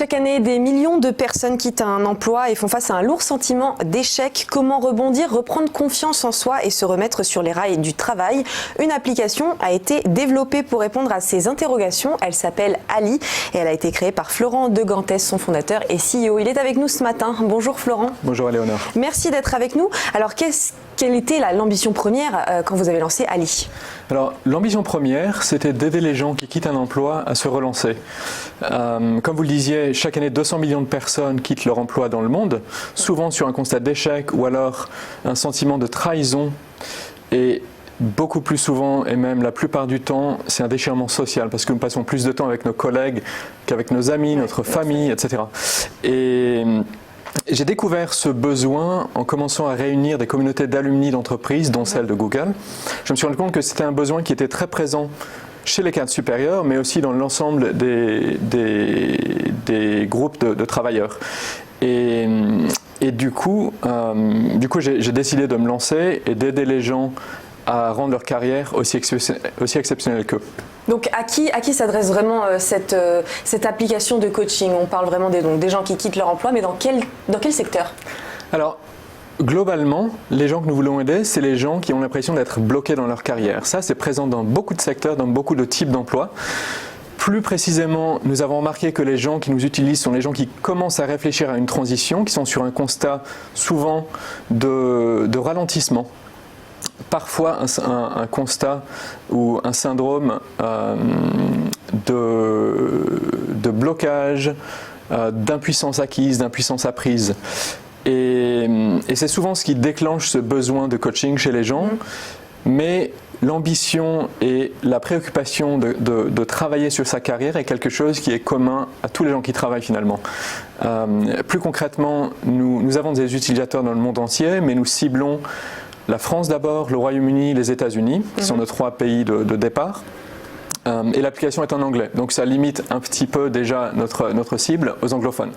Chaque année, des millions de personnes quittent un emploi et font face à un lourd sentiment d'échec. Comment rebondir, reprendre confiance en soi et se remettre sur les rails du travail? Une application a été développée pour répondre à ces interrogations. Elle s'appelle Ali et elle a été créée par Florent De Gantès, son fondateur et CEO. Il est avec nous ce matin. Bonjour Florent. Bonjour Léonore. Merci d'être avec nous. Alors quelle était l'ambition première quand vous avez lancé Ali? Alors l'ambition première, c'était d'aider les gens qui quittent un emploi à se relancer. Comme vous le disiez, chaque année 200 millions de personnes quittent leur emploi dans le monde, souvent sur un constat d'échec ou alors un sentiment de trahison. Et beaucoup plus souvent, et même la plupart du temps, c'est un déchirement social parce que nous passons plus de temps avec nos collègues qu'avec nos amis, notre famille, etc. Et j'ai découvert ce besoin en commençant à réunir des communautés d'alumni d'entreprises, dont celle de Google. Je me suis rendu compte que c'était un besoin qui était très présent chez les cadres supérieurs, mais aussi dans l'ensemble des groupes de travailleurs. Et du coup, j'ai décidé de me lancer et d'aider les gens à rendre leur carrière aussi exceptionnelle qu'eux. Donc à qui s'adresse vraiment cette application de coaching? On parle vraiment des gens qui quittent leur emploi, mais dans quel secteur? Alors, globalement, les gens que nous voulons aider, c'est les gens qui ont l'impression d'être bloqués dans leur carrière. Ça, c'est présent dans beaucoup de secteurs, dans beaucoup de types d'emplois. Plus précisément, nous avons remarqué que les gens qui nous utilisent sont les gens qui commencent à réfléchir à une transition, qui sont sur un constat souvent de ralentissement. Parfois un constat ou un syndrome de blocage, d'impuissance acquise, d'impuissance apprise. Et c'est souvent ce qui déclenche ce besoin de coaching chez les gens. Mais l'ambition et la préoccupation de travailler sur sa carrière est quelque chose qui est commun à tous les gens qui travaillent finalement. Plus concrètement, nous avons des utilisateurs dans le monde entier, mais nous ciblons la France d'abord, le Royaume-Uni, les États-Unis, qui sont nos 3 pays de départ. Et l'application est en anglais, donc ça limite un petit peu déjà notre cible aux anglophones.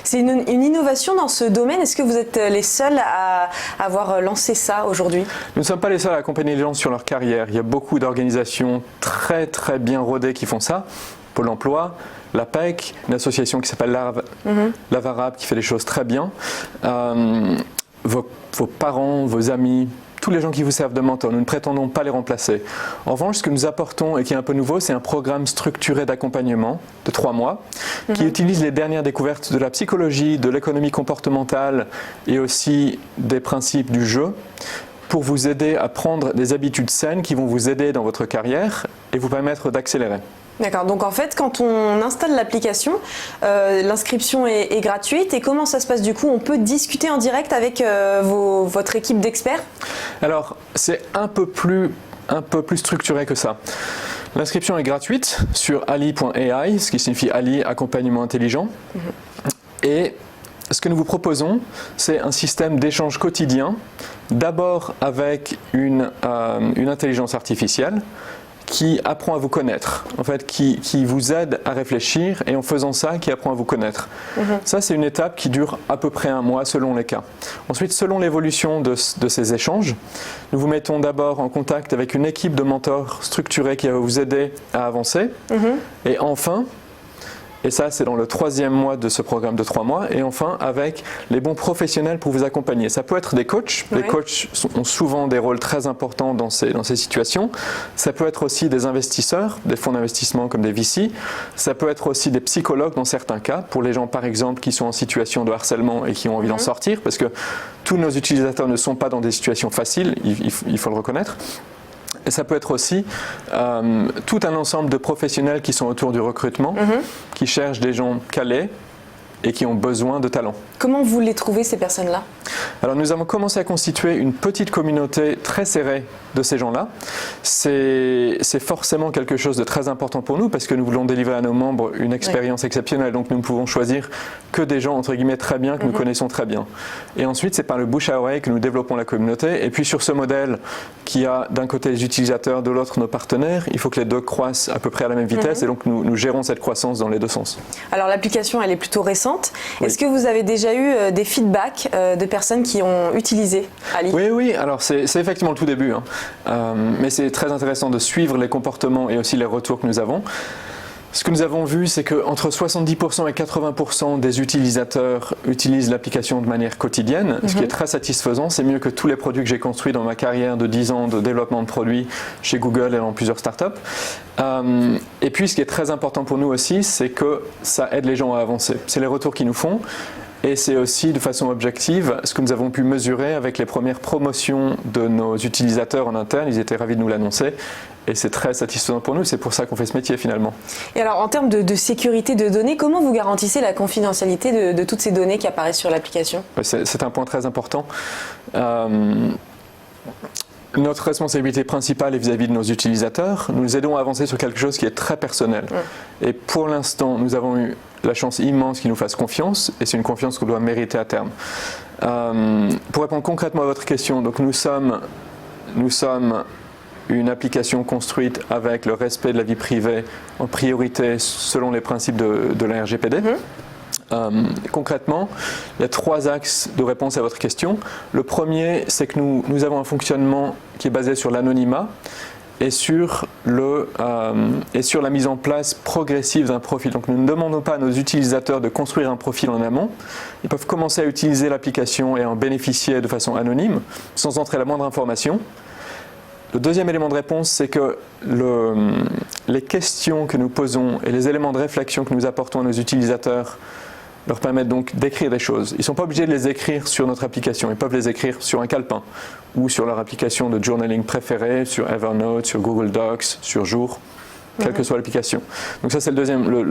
C'est une innovation dans ce domaine. Est-ce que vous êtes les seuls à avoir lancé ça aujourd'hui? Nous ne sommes pas les seuls à accompagner les gens sur leur carrière. Il y a beaucoup d'organisations très très bien rodées qui font ça. Pôle emploi, l'APEC, une association qui s'appelle l'Avarab qui fait les choses très bien. Vos parents, vos amis, tous les gens qui vous servent de mentor, nous ne prétendons pas les remplacer. En revanche, ce que nous apportons et qui est un peu nouveau, c'est un programme structuré d'accompagnement de 3 mois qui utilise les dernières découvertes de la psychologie, de l'économie comportementale et aussi des principes du jeu pour vous aider à prendre des habitudes saines qui vont vous aider dans votre carrière et vous permettre d'accélérer. D'accord, donc en fait quand on installe l'application, l'inscription est gratuite et comment ça se passe du coup? On peut discuter en direct avec votre équipe d'experts? Alors c'est un peu plus structuré que ça. L'inscription est gratuite sur ali.ai, ce qui signifie Ali, accompagnement intelligent. Et ce que nous vous proposons, c'est un système d'échange quotidien, d'abord avec une intelligence artificielle, qui apprend à vous connaître, en fait, qui vous aide à réfléchir et en faisant ça, qui apprend à vous connaître. Ça, c'est une étape qui dure à peu près 1 mois selon les cas. Ensuite, selon l'évolution de ces échanges, nous vous mettons d'abord en contact avec une équipe de mentors structurés qui va vous aider à avancer. Et enfin, et ça c'est dans le 3e mois de ce programme de 3 mois, et enfin avec les bons professionnels pour vous accompagner. Ça peut être des coachs, les coachs ont souvent des rôles très importants dans ces situations. Ça peut être aussi des investisseurs, des fonds d'investissement comme des VC. Ça peut être aussi des psychologues dans certains cas, pour les gens par exemple qui sont en situation de harcèlement et qui ont envie d'en sortir, parce que tous nos utilisateurs ne sont pas dans des situations faciles, il faut le reconnaître. Et ça peut être aussi tout un ensemble de professionnels qui sont autour du recrutement, qui cherchent des gens calés et qui ont besoin de talent. Comment vous les trouvez ces personnes-là? Alors nous avons commencé à constituer une petite communauté très serrée de ces gens-là. C'est forcément quelque chose de très important pour nous parce que nous voulons délivrer à nos membres une expérience exceptionnelle. Donc nous ne pouvons choisir que des gens entre guillemets très bien, que nous connaissons très bien. Et ensuite c'est par le bouche à oreille que nous développons la communauté. Et puis sur ce modèle qui a d'un côté les utilisateurs, de l'autre nos partenaires, il faut que les deux croissent à peu près à la même vitesse et donc nous gérons cette croissance dans les deux sens. Alors l'application elle est plutôt récente. Est-ce que vous avez déjà eu des feedbacks de personnes qui ont utilisé Ali? Oui, alors c'est effectivement le tout début, mais c'est très intéressant de suivre les comportements et aussi les retours que nous avons. Ce que nous avons vu, c'est qu'entre 70% et 80% des utilisateurs utilisent l'application de manière quotidienne, ce qui est très satisfaisant. C'est mieux que tous les produits que j'ai construits dans ma carrière de 10 ans de développement de produits chez Google et dans plusieurs startups. Et puis, ce qui est très important pour nous aussi, c'est que ça aide les gens à avancer. C'est les retours qu'ils nous font. Et c'est aussi de façon objective ce que nous avons pu mesurer avec les premières promotions de nos utilisateurs en interne. Ils étaient ravis de nous l'annoncer et c'est très satisfaisant pour nous. C'est pour ça qu'on fait ce métier finalement. Et alors en termes de sécurité de données, comment vous garantissez la confidentialité de toutes ces données qui apparaissent sur l'application ? C'est un point très important. Notre responsabilité principale est vis-à-vis de nos utilisateurs. Nous les aidons à avancer sur quelque chose qui est très personnel. Et pour l'instant, nous avons eu la chance immense qu'ils nous fassent confiance, et c'est une confiance qu'on doit mériter à terme. Pour répondre concrètement à votre question, donc nous sommes une application construite avec le respect de la vie privée en priorité selon les principes de la RGPD. Concrètement, il y a 3 axes de réponse à votre question. Le premier, c'est que nous avons un fonctionnement qui est basé sur l'anonymat et sur la mise en place progressive d'un profil. Donc nous ne demandons pas à nos utilisateurs de construire un profil en amont. Ils peuvent commencer à utiliser l'application et en bénéficier de façon anonyme, sans entrer la moindre information. Le deuxième élément de réponse, c'est que les questions que nous posons et les éléments de réflexion que nous apportons à nos utilisateurs leur permettent donc d'écrire des choses. Ils ne sont pas obligés de les écrire sur notre application, ils peuvent les écrire sur un calepin ou sur leur application de journaling préférée, sur Evernote, sur Google Docs, sur Jour, quelle que soit l'application. Donc ça c'est le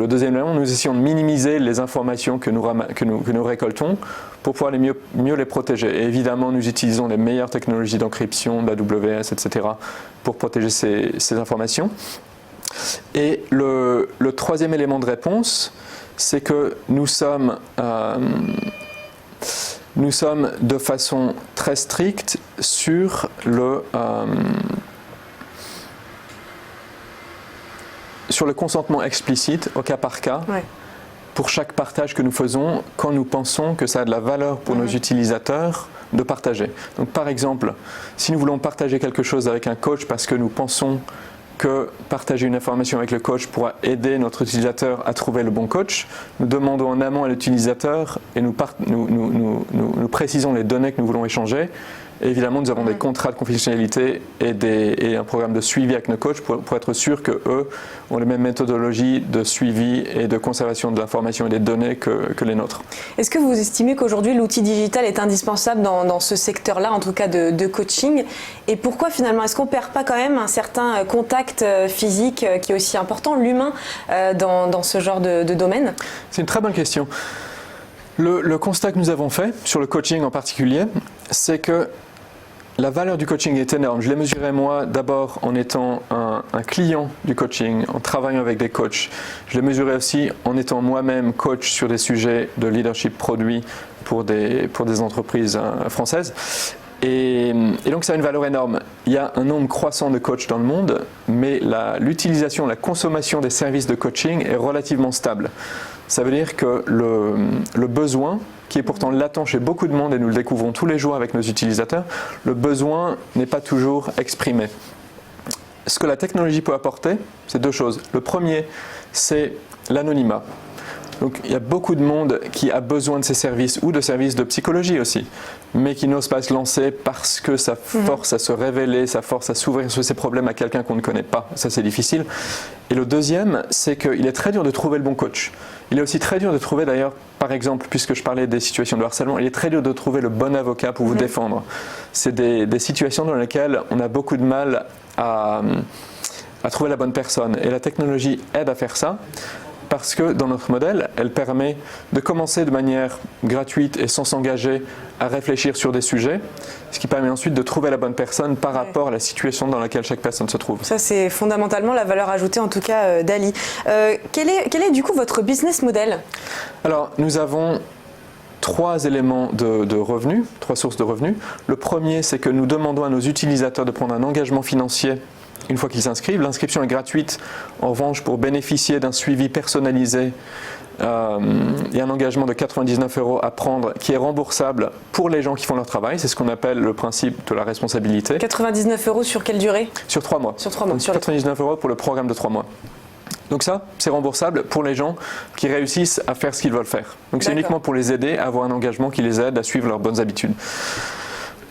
deuxième élément. Nous essayons de minimiser les informations que nous récoltons pour pouvoir mieux les protéger. Et évidemment, nous utilisons les meilleures technologies d'encryption, d'AWS, etc. pour protéger ces informations. Et le troisième élément de réponse, c'est que nous sommes de façon très stricte sur le consentement explicite au cas par cas pour chaque partage que nous faisons quand nous pensons que ça a de la valeur pour nos utilisateurs de partager. Donc par exemple, si nous voulons partager quelque chose avec un coach parce que nous pensons que partager une information avec le coach pourra aider notre utilisateur à trouver le bon coach, nous demandons en amont à l'utilisateur et nous précisons les données que nous voulons échanger. Et évidemment, nous avons des contrats de confidentialité et un programme de suivi avec nos coachs pour être sûr qu'eux ont les mêmes méthodologies de suivi et de conservation de l'information et des données que les nôtres. Est-ce que vous estimez qu'aujourd'hui l'outil digital est indispensable dans ce secteur-là, en tout cas de coaching ? Et pourquoi finalement, est-ce qu'on ne perd pas quand même un certain contact physique qui est aussi important, l'humain, dans ce genre de domaine ? C'est une très bonne question. Le constat que nous avons fait, sur le coaching en particulier, c'est que la valeur du coaching est énorme. Je l'ai mesuré moi d'abord en étant un client du coaching, en travaillant avec des coachs. Je l'ai mesuré aussi en étant moi-même coach sur des sujets de leadership produit pour des entreprises françaises. Et donc ça a une valeur énorme. Il y a un nombre croissant de coachs dans le monde, mais l'utilisation, la consommation des services de coaching est relativement stable. Ça veut dire que le besoin, qui est pourtant latent chez beaucoup de monde, et nous le découvrons tous les jours avec nos utilisateurs, le besoin n'est pas toujours exprimé. Ce que la technologie peut apporter, c'est 2 choses. Le premier, c'est l'anonymat. Donc il y a beaucoup de monde qui a besoin de ces services ou de services de psychologie aussi, mais qui n'ose pas se lancer parce que ça force à se révéler, ça force à s'ouvrir sur ses problèmes à quelqu'un qu'on ne connaît pas. Ça c'est difficile. Et le deuxième, c'est qu'il est très dur de trouver le bon coach. Il est aussi très dur de trouver d'ailleurs, par exemple, puisque je parlais des situations de harcèlement, il est très dur de trouver le bon avocat pour vous défendre. C'est des situations dans lesquelles on a beaucoup de mal à trouver la bonne personne. Et la technologie aide à faire ça. Parce que dans notre modèle, elle permet de commencer de manière gratuite et sans s'engager à réfléchir sur des sujets, ce qui permet ensuite de trouver la bonne personne par rapport à la situation dans laquelle chaque personne se trouve. Ça, c'est fondamentalement la valeur ajoutée, en tout cas, d'Ali. Quel est du coup votre business model ? Alors, nous avons 3 éléments de revenus, 3 sources de revenus. Le premier, c'est que nous demandons à nos utilisateurs de prendre un engagement financier une fois qu'ils s'inscrivent. L'inscription est gratuite. En revanche, pour bénéficier d'un suivi personnalisé, il y a un engagement de 99 € à prendre qui est remboursable pour les gens qui font leur travail. C'est ce qu'on appelle le principe de la responsabilité. 99 € sur quelle durée ? Sur 3 mois. Sur 3 mois. Donc, 99 € pour le programme de 3 mois. Donc ça, c'est remboursable pour les gens qui réussissent à faire ce qu'ils veulent faire. Donc c'est uniquement pour les aider à avoir un engagement qui les aide à suivre leurs bonnes habitudes.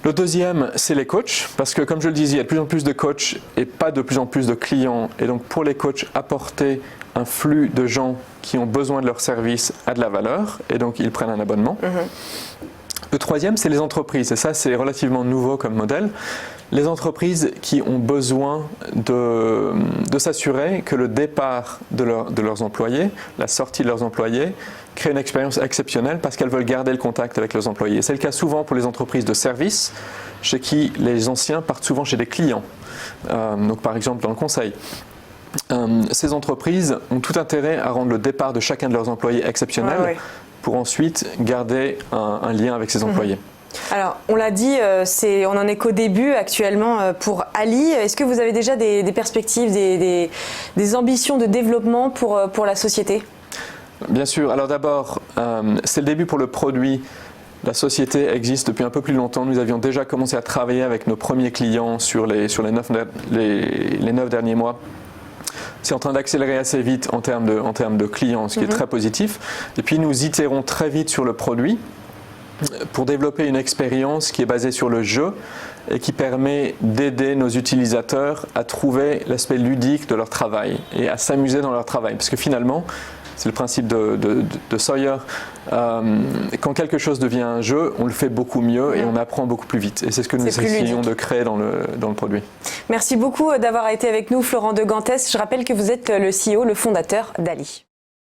Le deuxième, c'est les coachs, parce que comme je le disais, il y a de plus en plus de coachs et pas de plus en plus de clients. Et donc pour les coachs, apporter un flux de gens qui ont besoin de leur service a de la valeur, et donc ils prennent un abonnement. Le troisième, c'est les entreprises, et ça c'est relativement nouveau comme modèle. Les entreprises qui ont besoin de s'assurer que le départ de leurs employés, la sortie de leurs employés, crée une expérience exceptionnelle parce qu'elles veulent garder le contact avec leurs employés. C'est le cas souvent pour les entreprises de services, chez qui les anciens partent souvent chez des clients, donc par exemple dans le conseil. Ces entreprises ont tout intérêt à rendre le départ de chacun de leurs employés exceptionnel pour ensuite garder un lien avec ses employés. Alors, on l'a dit, on en est qu'au début actuellement pour Ali. Est-ce que vous avez déjà des perspectives, des ambitions de développement pour la société ? Bien sûr. Alors d'abord, c'est le début pour le produit. La société existe depuis un peu plus longtemps. Nous avions déjà commencé à travailler avec nos premiers clients sur les 9 derniers mois. C'est en train d'accélérer assez vite en termes de clients, ce qui est très positif. Et puis nous itérons très vite sur le produit pour développer une expérience qui est basée sur le jeu et qui permet d'aider nos utilisateurs à trouver l'aspect ludique de leur travail et à s'amuser dans leur travail. Parce que finalement, c'est le principe de Sawyer, quand quelque chose devient un jeu, on le fait beaucoup mieux et on apprend beaucoup plus vite. Et c'est ce que nous essayons de créer dans le produit. Merci beaucoup d'avoir été avec nous, Florent de Gantès. Je rappelle que vous êtes le CEO, le fondateur d'Ali.